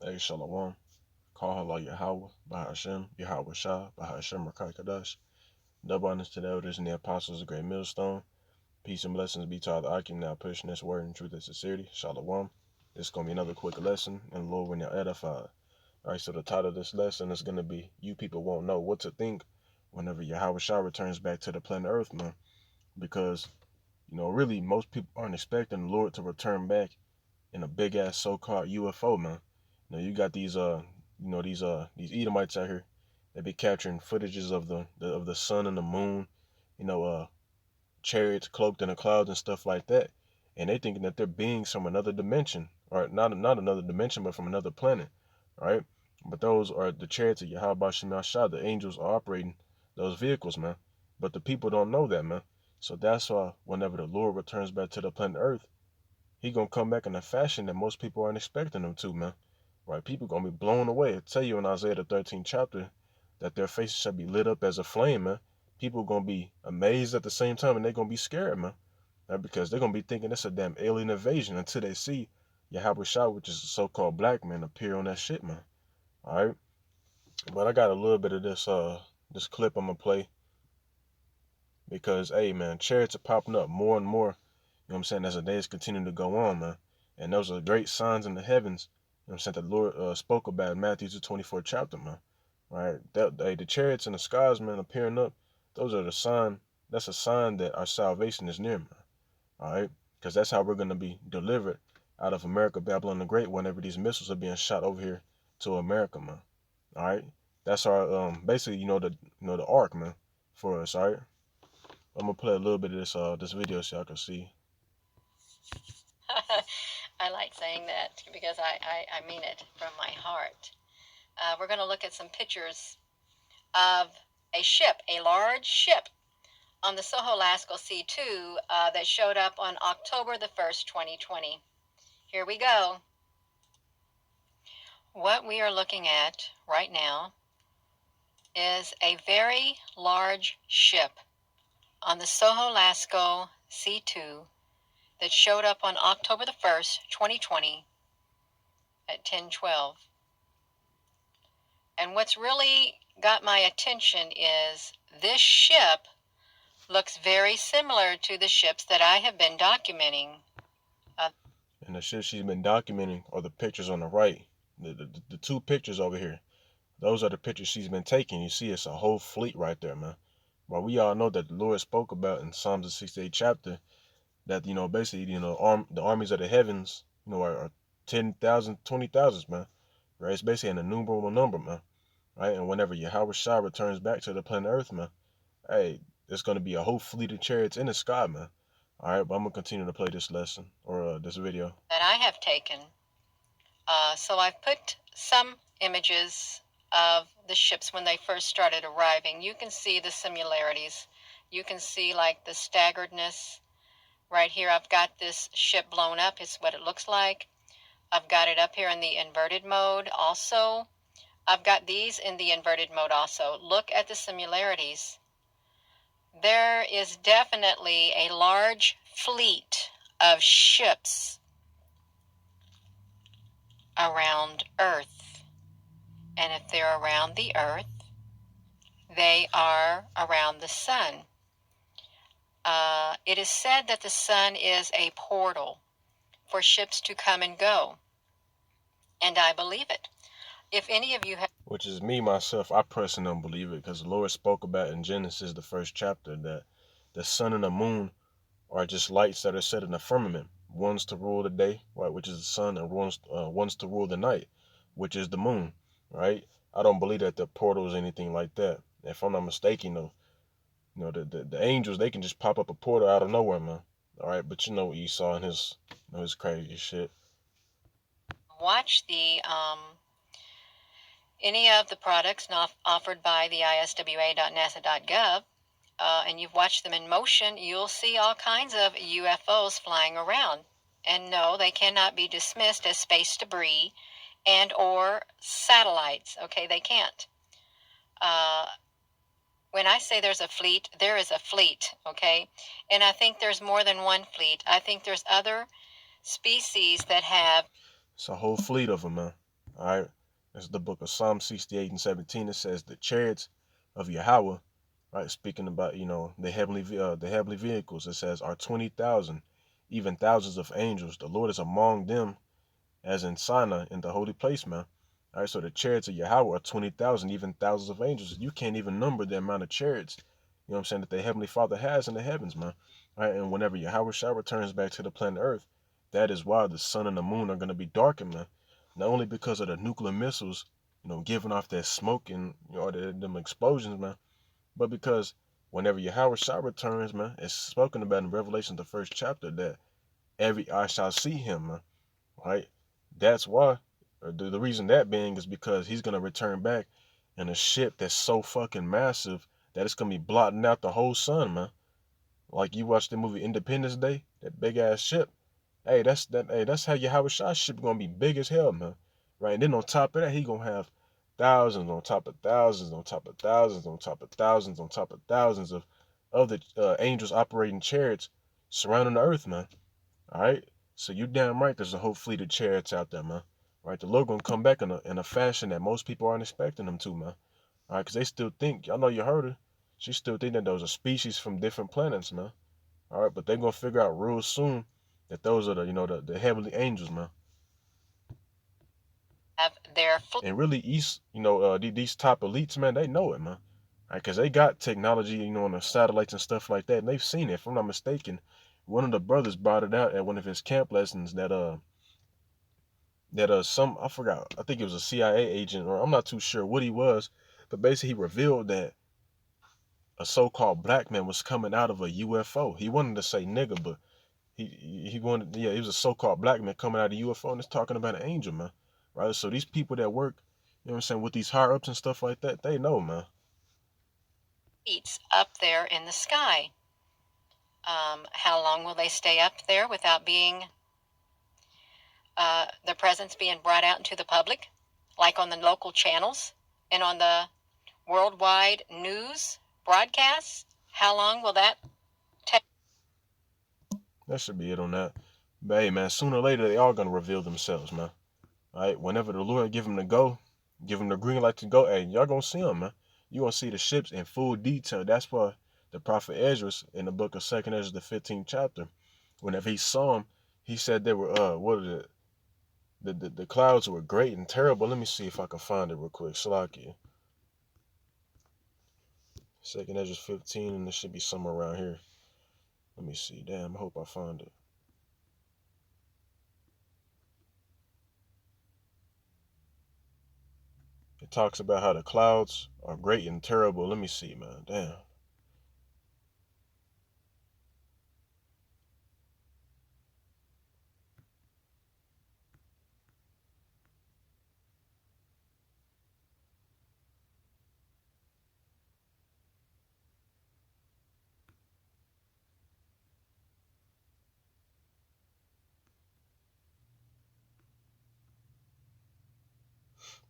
Hey, Shalom. Call Allah Yahweh, Bahashem, Yahawashi, Bahashem, Rakai Kadash. Double honors to the elders and the apostles of Great Millstone. Peace and blessings be to all the Akim now pushing this word in truth and sincerity. Shalom. This is going to be another quick lesson, and the Lord will now edify. Alright, so the title of this lesson is going to be You People Won't Know What to Think Whenever Yahawashi returns back to the planet Earth, man. Because, really, most people aren't expecting the Lord to return back in a big ass so-called UFO, man. You got these Edomites out here. They be capturing footages of the sun and the moon, you know, uh, chariots cloaked in the clouds and stuff like that, and they thinking that they're beings from another dimension, or not another dimension, but from another planet, right? But those are the chariots of Yahawashi, the angels are operating those vehicles, man. But the people don't know that, man. So that's why whenever the Lord returns back to the planet Earth, he gonna come back in a fashion that most people aren't expecting him to, man. Right? People gonna be blown away. I tell you in Isaiah the 13th chapter that their faces shall be lit up as a flame, man. People gonna be amazed at the same time, and they gonna be scared, man. Right? Because they're gonna be thinking it's a damn alien invasion until they see Yahweh Shah, which is a so-called black man, appear on that shit, man. All right. But I got a little bit of this clip I'm gonna play because, hey, man, chariots are popping up more and more. You know what I'm saying? As the days continue to go on, man. And those are great signs in the heavens. You know what I'm saying? That the Lord spoke about in Matthew the 24th chapter, man. Right? The chariots in the skies, man, appearing up. Those are the sign. That's a sign that our salvation is near, man. All right? Because that's how we're going to be delivered out of America, Babylon the Great, whenever these missiles are being shot over here to America, man. All right? That's our basically, the ark, man, for us. All right? I'm gonna play a little bit of this video so y'all can see. I like saying that because I mean it from my heart. We're going to look at some pictures of a ship, a large ship on the Soho Lasco C2 that showed up on October the 1st, 2020. Here we go. What we are looking at right now is a very large ship on the Soho Lasco C2 that showed up on October the 1st, 2020 at 10:12. And what's really got my attention is this ship looks very similar to the ships that I have been documenting. And the shit she's been documenting are the pictures on the right. The two pictures over here. Those are the pictures she's been taking. You see, it's a whole fleet right there, man. But we all know that the Lord spoke about in Psalms the 68th chapter that, basically, the armies of the heavens, are 10,000, 20,000, man. Right? It's basically an innumerable number, man. Right? And whenever Yahweh Shah returns back to the planet Earth, man, hey, there's going to be a whole fleet of chariots in the sky, man. All right, but I'm going to continue to play this lesson or this video. That I have taken. So I've put some images of the ships when they first started arriving. You can see the similarities. You can see like the staggeredness. Right here, I've got this ship blown up. It's what it looks like. I've got it up here in the inverted mode also. I've got these in the inverted mode also. Look at the similarities. There is definitely a large fleet of ships around Earth. And if they're around the Earth, they are around the sun. It is said that the sun is a portal for ships to come and go. And I believe it. If any of you have... Which is me, myself, I personally don't believe it because the Lord spoke about in Genesis, the first chapter, that the sun and the moon are just lights that are set in the firmament. One's to rule the day, right, which is the sun, and one's to rule the night, which is the moon, right? I don't believe that the portal is anything like that. If I'm not mistaken, though, the angels, they can just pop up a portal out of nowhere, man. All right, but Esau and his crazy shit. Watch the any of the products not offered by the iswa.nasa.gov, and you've watched them in motion, you'll see all kinds of UFOs flying around. And no, they cannot be dismissed as space debris and or satellites. Okay, they can't. When I say there's a fleet, there is a fleet, okay? And I think there's more than one fleet. I think there's other species that have... It's a whole fleet of them, man. All right, this is the book of Psalm 68 and 17. It says the chariots of Yahweh, right? Speaking about the heavenly vehicles. It says are 20,000, even thousands of angels. The Lord is among them, as in Sinai in the holy place, man. All right, so the chariots of Yahweh are 20,000, even thousands of angels. You can't even number the amount of chariots, you know what I'm saying, that the Heavenly Father has in the heavens, man. All right, and whenever Yahweh Shah returns back to the planet Earth, that is why the sun and the moon are going to be darkened, man. Not only because of the nuclear missiles, giving off that smoke and, them explosions, man, but because whenever Yahweh Shah returns, man, it's spoken about in Revelation, the first chapter, that every eye shall see him, man. Right? That's why. The reason that being is because he's gonna return back in a ship that's so fucking massive that it's gonna be blotting out the whole sun, man. Like you watched the movie Independence Day, that big ass ship. Hey, that's how your Howard Shot ship gonna be big as hell, man. Right? And then on top of that, he gonna have thousands on top of thousands on top of thousands on top of thousands on top of thousands of the angels operating chariots surrounding the earth, man. All right. So you damn right. There's a whole fleet of chariots out there, man. Right. The Lord gonna come back in a fashion that most people aren't expecting him to, man. All right, because they still think. Y'all know you heard her. She still think that those are species from different planets, man. All right, but they gonna figure out real soon that those are the heavenly angels, man. Have their And really, these top elites, man, they know it, man. All right, because they got technology, on the satellites and stuff like that, and they've seen it. If I'm not mistaken, one of the brothers brought it out at one of his camp lessons that some I forgot, I think it was a CIA agent, or I'm not too sure what he was, but basically he revealed that a so-called black man was coming out of a UFO. He wanted to say nigga, but he wanted, yeah, he was a so-called black man coming out of a UFO, and it's talking about an angel, man. Right? So these people that work, what I'm saying, with these higher ups and stuff like that, they know, man. Feet up there in the sky. How long will they stay up there without their presence being brought out into the public, like on the local channels and on the worldwide news broadcasts? How long will that take? That should be it on that. But hey, man, sooner or later they all gonna reveal themselves, man. All right, whenever the Lord give them the go, give them the green light to go, hey, y'all gonna see them, man. You gonna see the ships in full detail. That's why the prophet Ezra in the book of Second Ezra, the 15th chapter, whenever he saw them, he said they were what is it? The clouds were great and terrible. Let me see if I can find it real quick. Salaki. Second Ezra 15, and it should be somewhere around here. Let me see. Damn, I hope I find it. It talks about how the clouds are great and terrible. Let me see, man. Damn.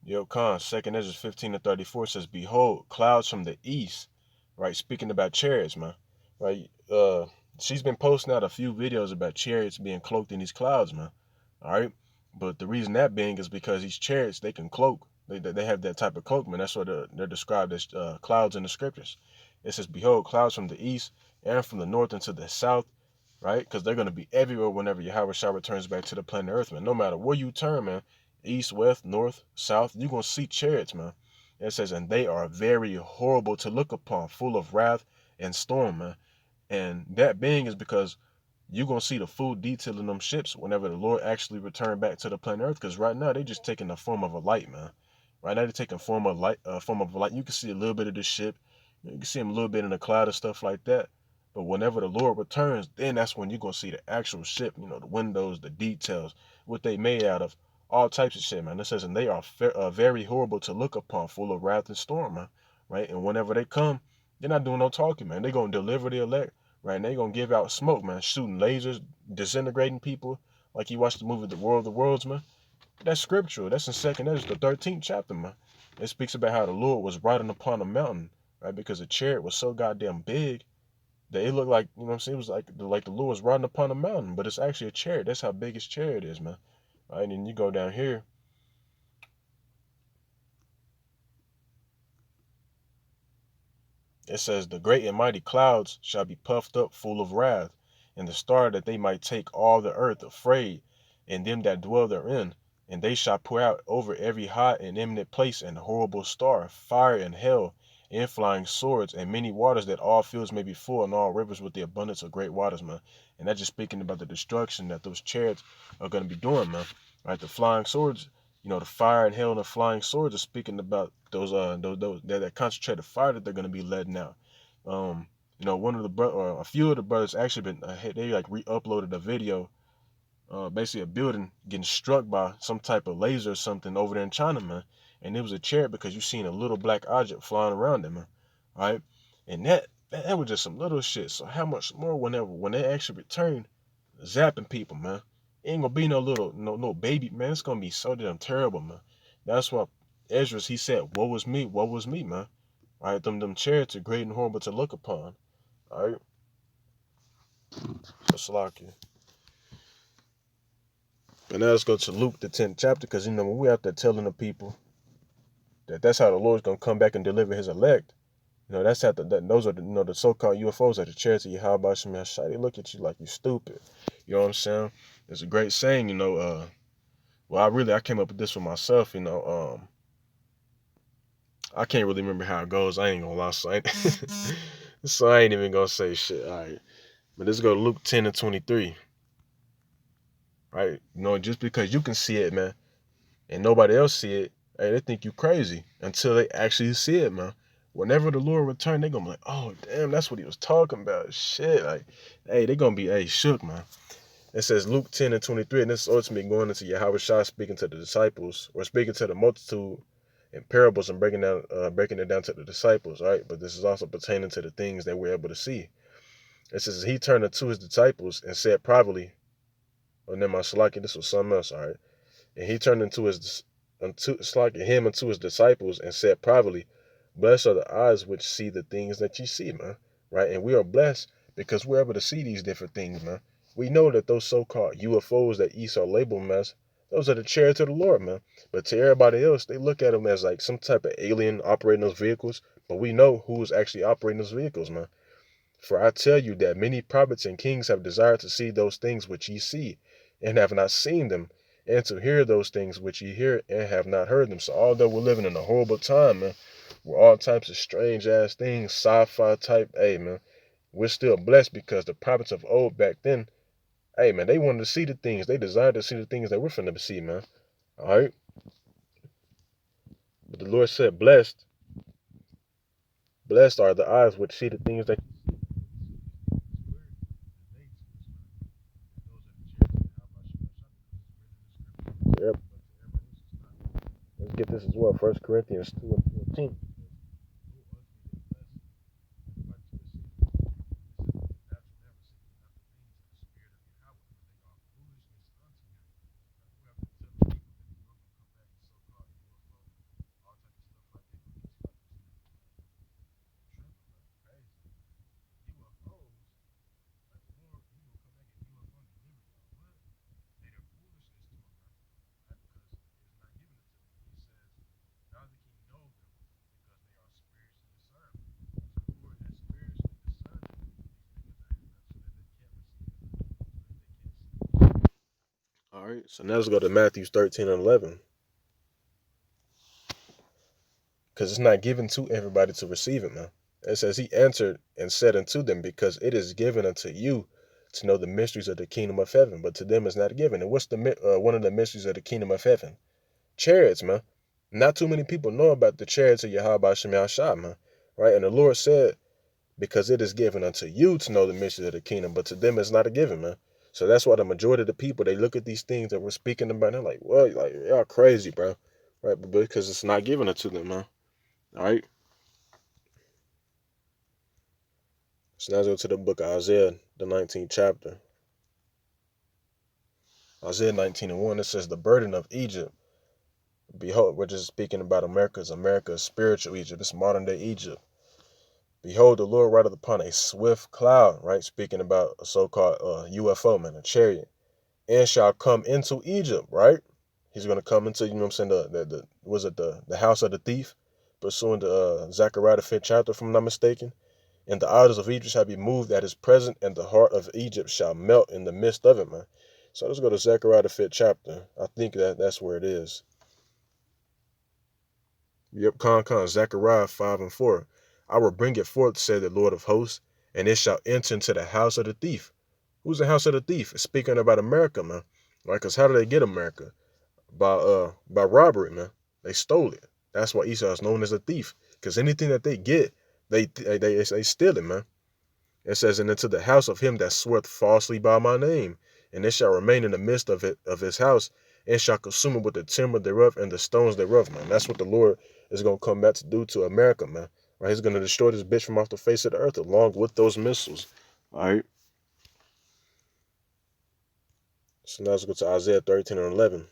Yo, Khan, second Ezra 15 to 34 says, behold, clouds from the east, right? Speaking about chariots, man. Right? She's been posting out a few videos about chariots being cloaked in these clouds, man. All right. But the reason that being is because these chariots, they can cloak. They have that type of cloak, man. That's what they're described as clouds in the scriptures. It says, behold, clouds from the east and from the north and to the south, right? Because they're going to be everywhere whenever Yahweh Shah returns back to the planet Earth, man. No matter where you turn, man, east, west, north, south, you're going to see chariots, man. It says, and they are very horrible to look upon, full of wrath and storm, man. And that being is because you're going to see the full detail in them ships whenever the Lord actually return back to the planet Earth. Because right now, they just taking the form of a light, man. Right now, they're taking form of a light. You can see a little bit of the ship. You can see them a little bit in the cloud and stuff like that. But whenever the Lord returns, then that's when you're gonna see the actual ship. The windows, the details, what they made out of, all types of shit, man. It says, and they are very horrible to look upon, full of wrath and storm, man. Right? And whenever they come, they're not doing no talking, man. They're gonna deliver the elect, right? And they're gonna give out smoke, man, shooting lasers, disintegrating people, like you watched the movie The World of the Worlds, man. That's scriptural. That's in Second Ezra, the 13th chapter, man. It speaks about how the Lord was riding upon a mountain, right? Because the chariot was so goddamn big that it looked like, what I'm saying, it was like the Lord was riding upon a mountain, but it's actually a chariot. That's how big his chariot is, man. Right? And then you go down here, It says, the great and mighty clouds shall be puffed up full of wrath, and the star that they might take all the earth afraid, and them that dwell therein. And they shall pour out over every high and eminent place an horrible star, fire and hell, and flying swords, and many waters, that all fields may be full, and all rivers with the abundance of great waters, man. And that's just speaking about the destruction that those chariots are going to be doing, man. Right, the flying swords, the fire and hell and the flying swords are speaking about those that concentrated fire that they're going to be letting out. One of the or a few of the brothers actually been they like re-uploaded a video, basically a building getting struck by some type of laser or something over there in China, man. And it was a chariot because you seen a little black object flying around it, man. All right, and that was just some little shit. So how much more when they actually return, zapping people, man? It ain't gonna be no little no baby, man. It's gonna be so damn terrible, man. That's why Ezra, he said, woe was me, man. All right, them chariots are great and horrible to look upon. All right, so Salakia. But now let's go to Luke the 10th chapter, because when we out there telling the people that that's how the Lord's gonna come back and deliver His elect. That's how those are the so-called UFOs, are the chariots of Yahawashi. They look at you like you stupid. You know what I'm saying? There's a great saying, well, I came up with this for myself. I can't really remember how it goes. I ain't gonna lie, so I ain't even gonna say shit. All right, but let's go to Luke 10:23. Right? Just because you can see it, man, and nobody else see it, hey, they think you crazy until they actually see it, man. Whenever the Lord return, they gonna be like, oh damn, that's what He was talking about. Shit, like, hey, they gonna be shook, man. It says Luke 10:23, and this is ultimately going into Yahawashi speaking to the disciples, or speaking to the multitude in parables, and breaking it down to the disciples, right? But this is also pertaining to the things that we're able to see. It says, He turned unto His disciples and said privately, oh, never mind, Salaki, this was something else, all right? And He turned unto His disciples and said privately, blessed are the eyes which see the things that ye see, man. Right? And we are blessed because we're able to see these different things, man. We know that those so-called UFOs that Esau labeled them as, those are the chariots of the Lord, man. But to everybody else, they look at them as like some type of alien operating those vehicles. But we know who's actually operating those vehicles, man. For I tell you that many prophets and kings have desired to see those things which ye see, and have not seen them, and to hear those things which ye hear, and have not heard them. So although we're living in a horrible time, man, where all types of strange ass things, sci-fi type, hey man, we're still blessed because the prophets of old back then, hey man, they wanted to see the things, they desired to see the things that we're finna see, man. Alright? But the Lord said, blessed are the eyes which see the things that yep. Let's get this as well. 1 Corinthians 2:14. All right, so now let's go to Matthew 13 and 11. Because it's not given to everybody to receive it, man. It says, He answered and said unto them, because it is given unto you to know the mysteries of the kingdom of heaven, but to them is not given. And what's one of the mysteries of the kingdom of heaven? Chariots, man. Not too many people know about the chariots of Yahweh Shem Yahshua, man. Right? And the Lord said, because it is given unto you to know the mysteries of the kingdom, but to them it's not a given, man. So that's why the majority of the people, they look at these things that we're speaking about, and they're like, well, like, y'all crazy, bro. Right? But because it's not given unto them, man. All right? So now let's go to the book of Isaiah, the 19th chapter. Isaiah 19 and 1, it says, the burden of Egypt. Behold, we're just speaking about America's spiritual Egypt. It's modern day Egypt. Behold, the Lord rideth upon a swift cloud, right? Speaking about a so-called UFO, man, a chariot. And shall come into Egypt, right? He's going to come into, you know what I'm saying, was it the house of the thief? pursuing to Zechariah the 5th chapter, if I'm not mistaken. And the idols of Egypt shall be moved at his presence, and the heart of Egypt shall melt in the midst of it, man. So let's go to Zechariah the 5th chapter. I think that's where it is. Yep, Zechariah 5 and 4. I will bring it forth, said the Lord of hosts, and it shall enter into the house of the thief. Who's the house of the thief? It's speaking about America, man. Right? Because how did they get America? By robbery, man. They stole it. That's why Esau is known as a thief. Because anything that they get, they steal it, man. It says, and into the house of him that sweareth falsely by my name, and it shall remain in the midst of his house, and shall consume it with the timber thereof and the stones thereof, man. That's what the Lord is gonna come back to do to America, man. Right? He's gonna destroy this bitch from off the face of the earth along with those missiles. All right. So now let's go to Isaiah 13 and 11.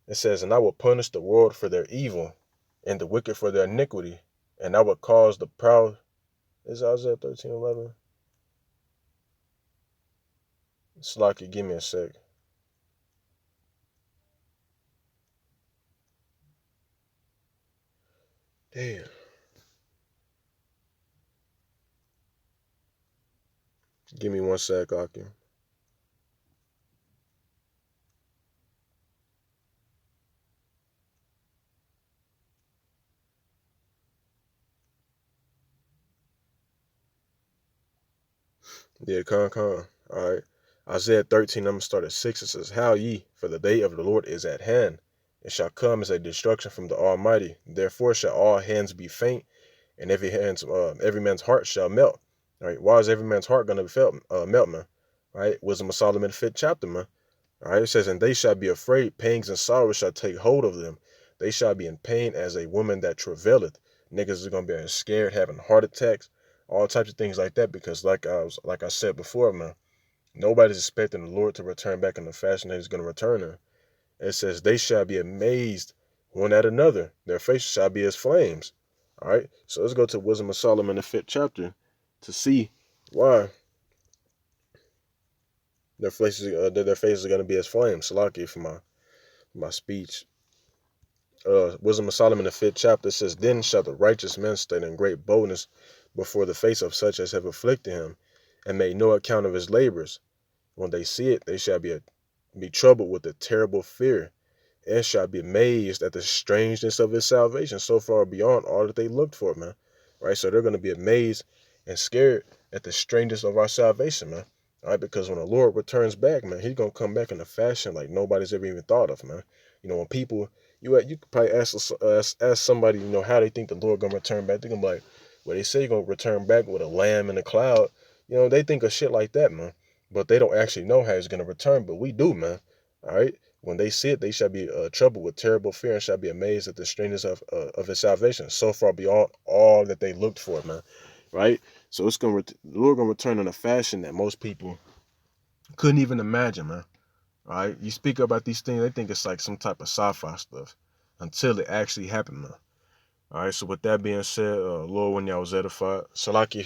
It says, and I will punish the world for their evil, and the wicked for their iniquity, and I will cause the proud. Is Isaiah 13:11? Slocky, give me a sec. Damn. Give me one sec, Aki. Yeah, con. All right. Isaiah 13, I'm going to start at 6. It says, How ye, for the day of the Lord is at hand. It shall come as a destruction from the Almighty. Therefore shall all hands be faint, and every man's heart shall melt. All right. Why is every man's heart going to melt, man? All right. Wisdom of Solomon, 5th chapter, man. All right. It says, and they shall be afraid. Pangs and sorrows shall take hold of them. They shall be in pain as a woman that travaileth. Niggas are going to be scared, having heart attacks, all types of things like that, because like I said before, man, nobody's expecting the Lord to return back in the fashion that he's going to return in. It says, they shall be amazed one at another. Their faces shall be as flames. All right. So let's go to Wisdom of Solomon, the 5th chapter, to see why their faces are going to be as flames. Salaki for my speech. Wisdom of Solomon, the 5th chapter says, then shall the righteous man stand in great boldness before the face of such as have afflicted him, and made no account of his labors. When they see it, they shall be troubled with a terrible fear, and shall be amazed at the strangeness of his salvation, so far beyond all that they looked for, man. Right? So they're going to be amazed and scared at the strangeness of our salvation, man. All right? Because when the Lord returns back, man, he's going to come back in a fashion like nobody's ever even thought of, man. When people, you could probably ask somebody, how they think the Lord going to return back. They're going to be like, well, they say he's going to return back with a lamb in a cloud. They think of shit like that, man. But they don't actually know how he's going to return, but we do, man. All right? When they see it, they shall be troubled with terrible fear, and shall be amazed at the strangeness of his salvation, so far beyond all that they looked for, man. Right? So the Lord gonna return in a fashion that most people couldn't even imagine, man. Right? You speak about these things, they think it's like some type of sci-fi stuff until it actually happened, man. All right. So with that being said, Lord, when y'all was edified, Salaki,